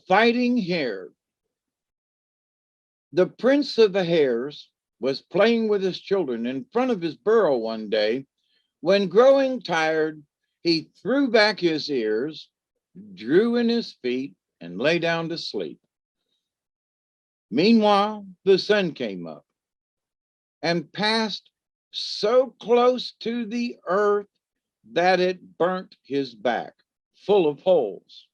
Fighting Hare. The prince of the hares was playing with his children in front of his burrow one day when, growing tired, he threw back his ears, drew in his feet, and lay down to sleep. Meanwhile, the sun came up and passed so close to the earth that it burnt his back, full of holes.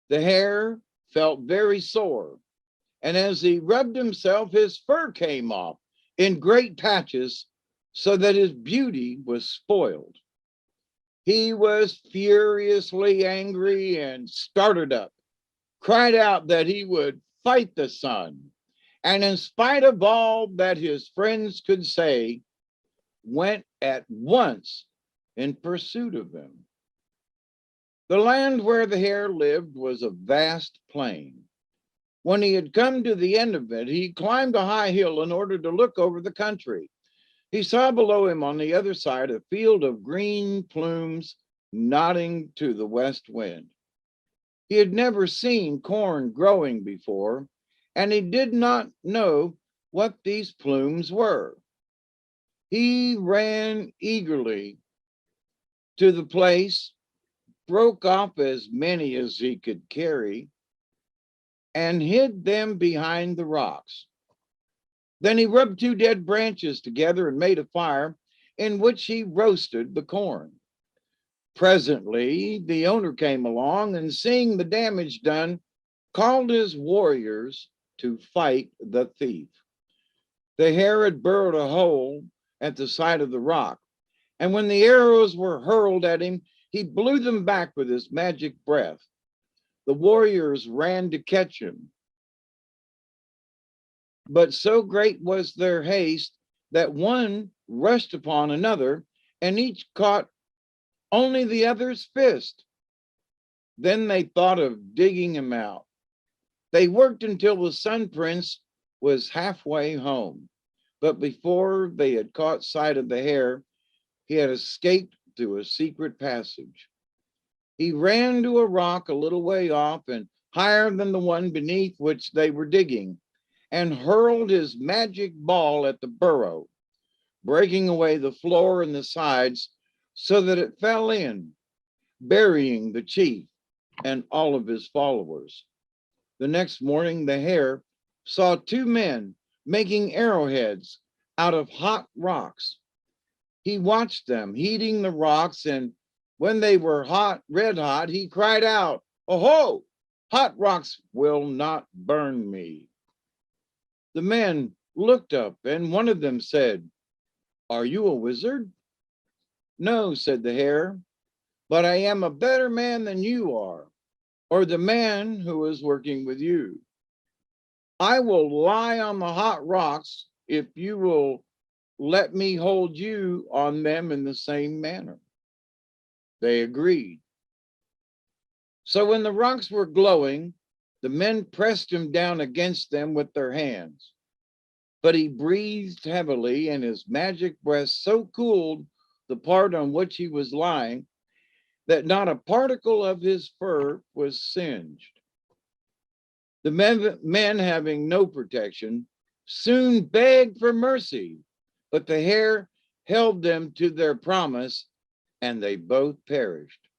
The hare felt very sore, and as he rubbed himself, his fur came off in great patches, so that his beauty was spoiled. He was furiously angry and started up, cried out that he would fight the sun, and in spite of all that his friends could say, went at once in pursuit of him. The land where the hare lived was a vast plain. When he had come to the end of it, he climbed a high hill in order to look over the country. He saw below him on the other side a field of green plumes nodding to the west wind. He had never seen corn growing before, and he did not know what these plumes were. He ran eagerly to the place, broke off as many as he could carry, and hid them behind the rocks. Then he rubbed two dead branches together and made a fire in which he roasted the corn. Presently, the owner came along and, seeing the damage done, called his warriors to fight the thief. The hare had burrowed a hole at the side of the rock, and when the arrows were hurled at him, he blew them back with his magic breath. The warriors ran to catch him, but so great was their haste that one rushed upon another, and each caught only the other's fist. Then they thought of digging him out. They worked until the Sun Prince was halfway home, but before they had caught sight of the hare, he had escaped through a secret passage. He ran to a rock a little way off and higher than the one beneath which they were digging, and hurled his magic ball at the burrow, breaking away the floor and the sides so that it fell in, burying the chief and all of his followers. The next morning, the hare saw two men making arrowheads out of hot rocks. He watched them heating the rocks, and when they were hot, red hot, he cried out, "Oh, hot rocks will not burn me." The men looked up, and one of them said, "Are you a wizard?" "No," said the hare, "but I am a better man than you are, or the man who is working with you. I will lie on the hot rocks if you will let me hold you on them in the same manner." They agreed. So when the rocks were glowing, the men pressed him down against them with their hands. But he breathed heavily, and his magic breath so cooled the part on which he was lying that not a particle of his fur was singed. The men, having no protection, soon begged for mercy, but the hare held them to their promise, and they both perished.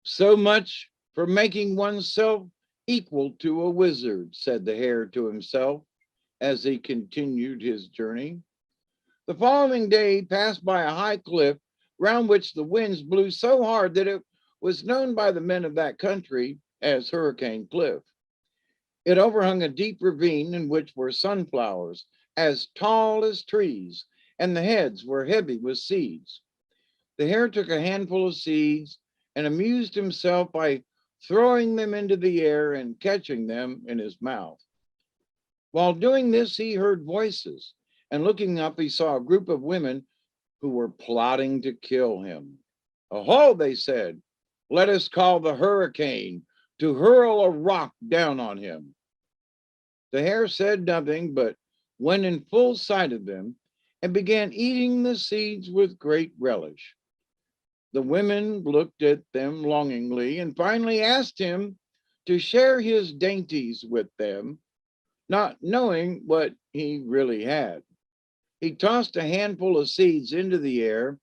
"So much for making oneself equal to a wizard," said the hare to himself as he continued his journey. The following day he passed by a high cliff round which the winds blew so hard that it was known by the men of that country as Hurricane Cliff. It overhung a deep ravine in which were sunflowers as tall as trees, and the heads were heavy with seeds. The hare took a handful of seeds and amused himself by throwing them into the air and catching them in his mouth. While doing this, he heard voices, and looking up, he saw a group of women who were plotting to kill him. "Aho," they said, "let us call the hurricane to hurl a rock down on him." The hare said nothing, but went in full sight of them and began eating the seeds with great relish. The women looked at them longingly and finally asked him to share his dainties with them, not knowing what he really had. He tossed a handful of seeds into the air,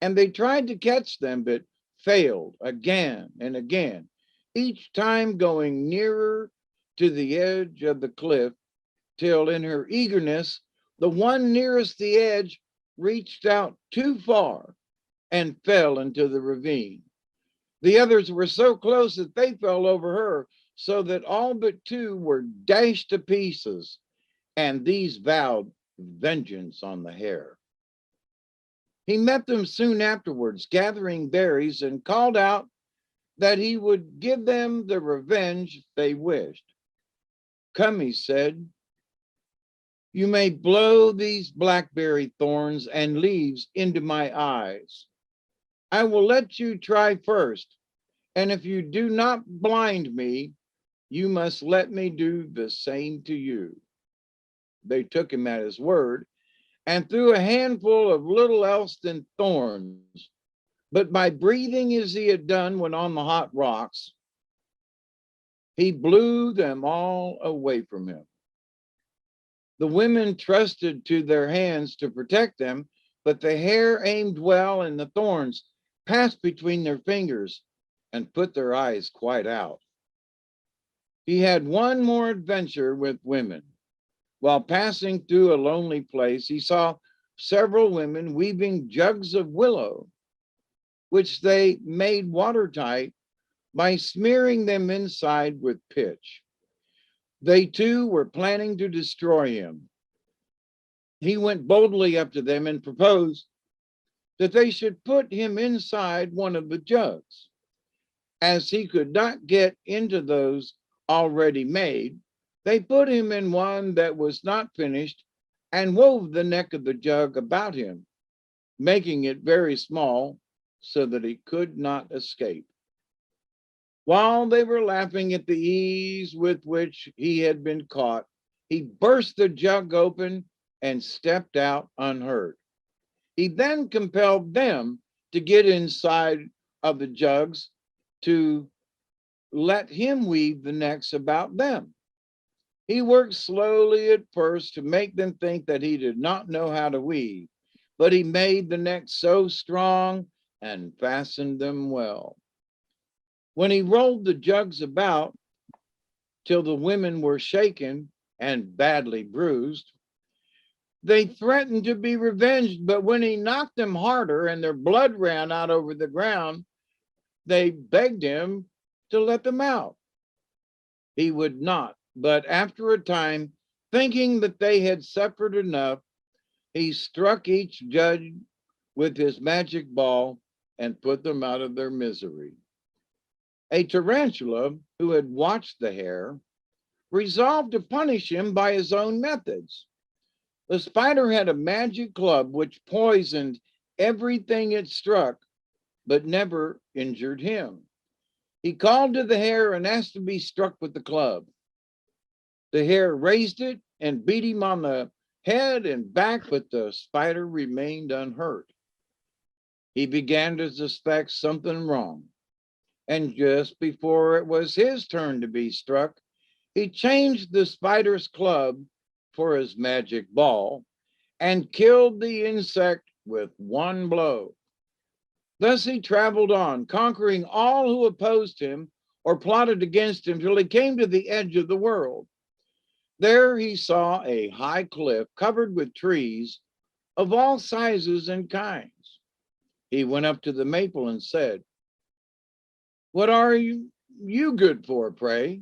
and they tried to catch them, but failed again and again, each time going nearer to the edge of the cliff, till in her eagerness, the one nearest the edge reached out too far and fell into the ravine. The others were so close that they fell over her, so that all but two were dashed to pieces, and these vowed vengeance on the hare. He met them soon afterwards, gathering berries, and called out that he would give them the revenge they wished. Come, he said, you may blow these blackberry thorns and leaves into my eyes. I will let you try first, and if you do not blind me, you must let me do the same to you. They took him at his word and threw a handful of little else than thorns. But by breathing as he had done when on the hot rocks, he blew them all away from him. The women trusted to their hands to protect them, but the hare aimed well, and the thorns passed between their fingers and put their eyes quite out. He had one more adventure with women. While passing through a lonely place, he saw several women weaving jugs of willow, which they made watertight by smearing them inside with pitch. They too were planning to destroy him. He went boldly up to them and proposed that they should put him inside one of the jugs. As he could not get into those already made, they put him in one that was not finished and wove the neck of the jug about him, making it very small so that he could not escape. While they were laughing at the ease with which he had been caught, he burst the jug open and stepped out unhurt. He then compelled them to get inside of the jugs to let him weave the necks about them. He worked slowly at first to make them think that he did not know how to weave, but he made the necks so strong and fastened them well. When he rolled the jugs about till the women were shaken and badly bruised, they threatened to be revenged, but when he knocked them harder and their blood ran out over the ground, they begged him to let them out. He would not, but after a time, thinking that they had suffered enough, he struck each judge with his magic ball and put them out of their misery. A tarantula who had watched the hare resolved to punish him by his own methods. The spider had a magic club which poisoned everything it struck, but never injured him. He called to the hare and asked to be struck with the club. The hare raised it and beat him on the head and back, but the spider remained unhurt. He began to suspect something wrong, and just before it was his turn to be struck, he changed the spider's club for his magic ball and killed the insect with one blow. Thus he traveled on, conquering all who opposed him or plotted against him till he came to the edge of the world. There he saw a high cliff covered with trees of all sizes and kinds. He went up to the maple and said, "What are you good for, pray?"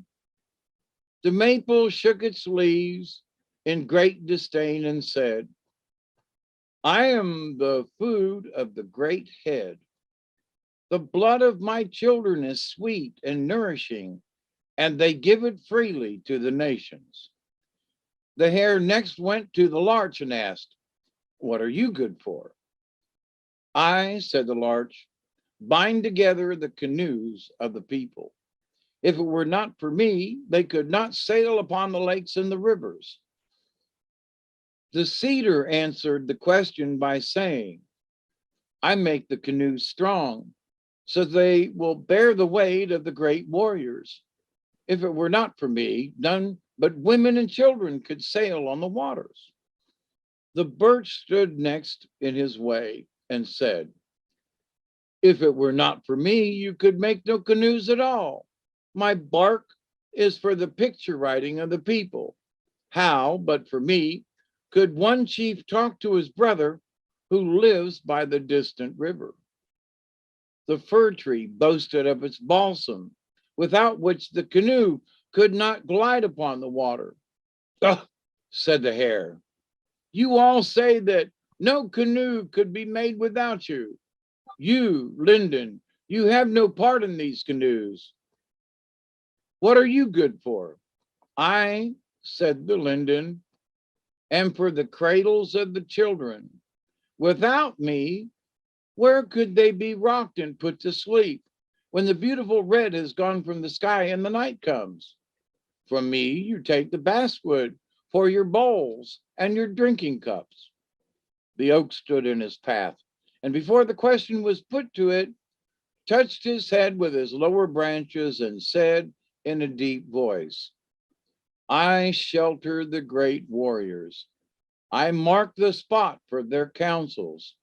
The maple shook its leaves in great disdain and said, "I am the food of the great head. The blood of my children is sweet and nourishing, and they give it freely to the nations." The hare next went to the larch and asked, "What are you good for?" "I," said the larch, "bind together the canoes of the people. If it were not for me, they could not sail upon the lakes and the rivers." The cedar answered the question by saying, "I make the canoes strong, so they will bear the weight of the great warriors. If it were not for me, none but women and children could sail on the waters. The birch stood next in his way and said, if it were not for me, you could make no canoes at all. My bark is for the picture writing of the people. How, but for me, could one chief talk to his brother who lives by the distant river? The fir tree boasted of its balsam, without which the canoe could not glide upon the water. Oh, said the hare, you all say that no canoe could be made without you. You, linden, you have no part in these canoes. What are you good for? I, said the linden, am for the cradles of the children. Without me, where could they be rocked and put to sleep when the beautiful red has gone from the sky and the night comes? From me, you take the basswood for your bowls and your drinking cups. The oak stood in his path, and before the question was put to it, touched his head with his lower branches and said in a deep voice, I shelter the great warriors. I mark the spot for their councils.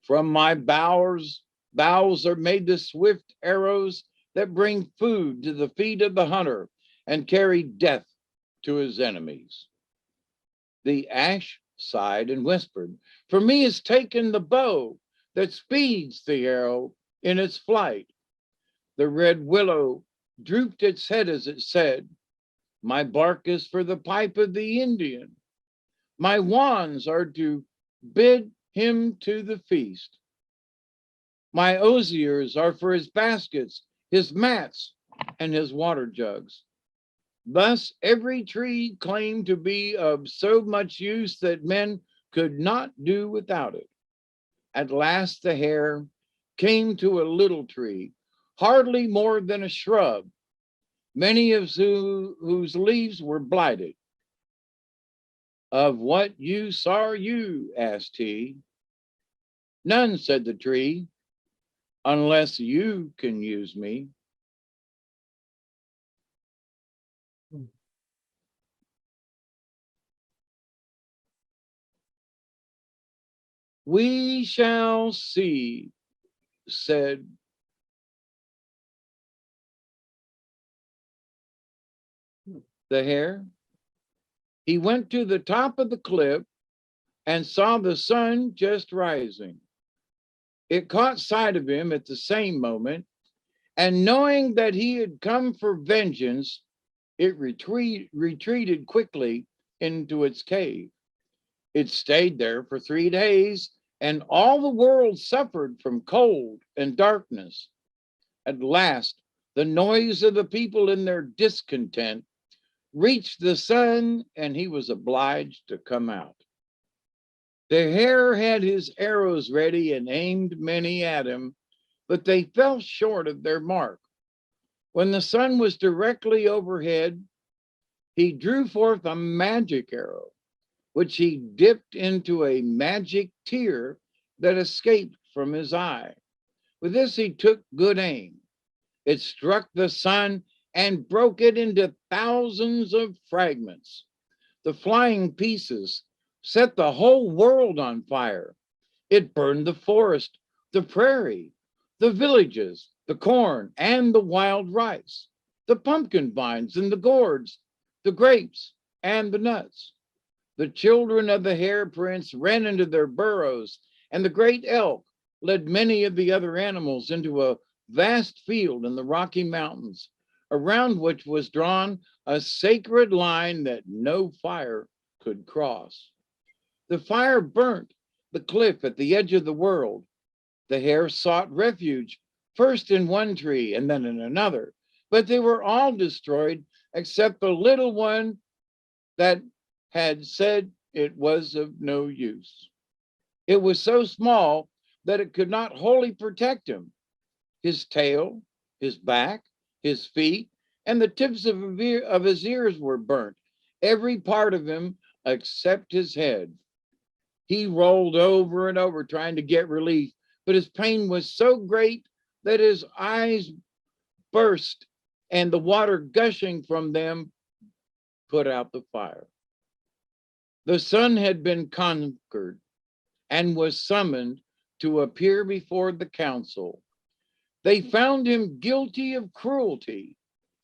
From my boughs are made the swift arrows that bring food to the feet of the hunter and carry death to his enemies. The ash sighed and whispered, for me is taken the bow that speeds the arrow in its flight. The red willow drooped its head as it said, my bark is for the pipe of the Indian. My wands are to bid him to the feast. My osiers are for his baskets, his mats, and his water jugs. Thus every tree claimed to be of so much use that men could not do without it. At last the hare came to a little tree, hardly more than a shrub, many of whose leaves were blighted. Of what use are you? Asked he. None, said the tree, unless you can use me. We shall see, said the hare. He went to the top of the cliff and saw the sun just rising. It caught sight of him at the same moment, and knowing that he had come for vengeance, it retreated quickly into its cave. It stayed there for 3 days, and all the world suffered from cold and darkness. At last, the noise of the people in their discontent reached the sun, and he was obliged to come out. The hare had his arrows ready and aimed many at him, but they fell short of their mark. When the sun was directly overhead, he drew forth a magic arrow, which he dipped into a magic tear that escaped from his eye. With this, he took good aim. It struck the sun and broke it into thousands of fragments. The flying pieces set the whole world on fire. It burned the forest, the prairie, the villages, the corn and the wild rice, the pumpkin vines and the gourds, the grapes and the nuts. The children of the hare prince ran into their burrows, and the great elk led many of the other animals into a vast field in the Rocky Mountains, around which was drawn a sacred line that no fire could cross. The fire burnt the cliff at the edge of the world. The hare sought refuge, first in one tree and then in another, but they were all destroyed except the little one that had said it was of no use. It was so small that it could not wholly protect him. His tail, his back, his feet, and the tips of his ears were burnt, every part of him except his head. He rolled over and over trying to get relief, but his pain was so great that his eyes burst and the water gushing from them put out the fire. The sun had been conquered and was summoned to appear before the council. They found him guilty of cruelty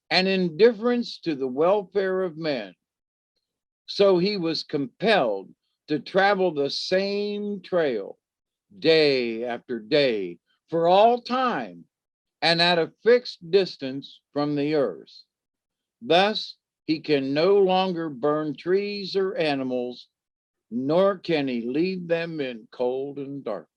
and indifference to the welfare of men. So he was compelled to travel the same trail day after day for all time and at a fixed distance from the earth. Thus, he can no longer burn trees or animals, nor can he leave them in cold and darkness.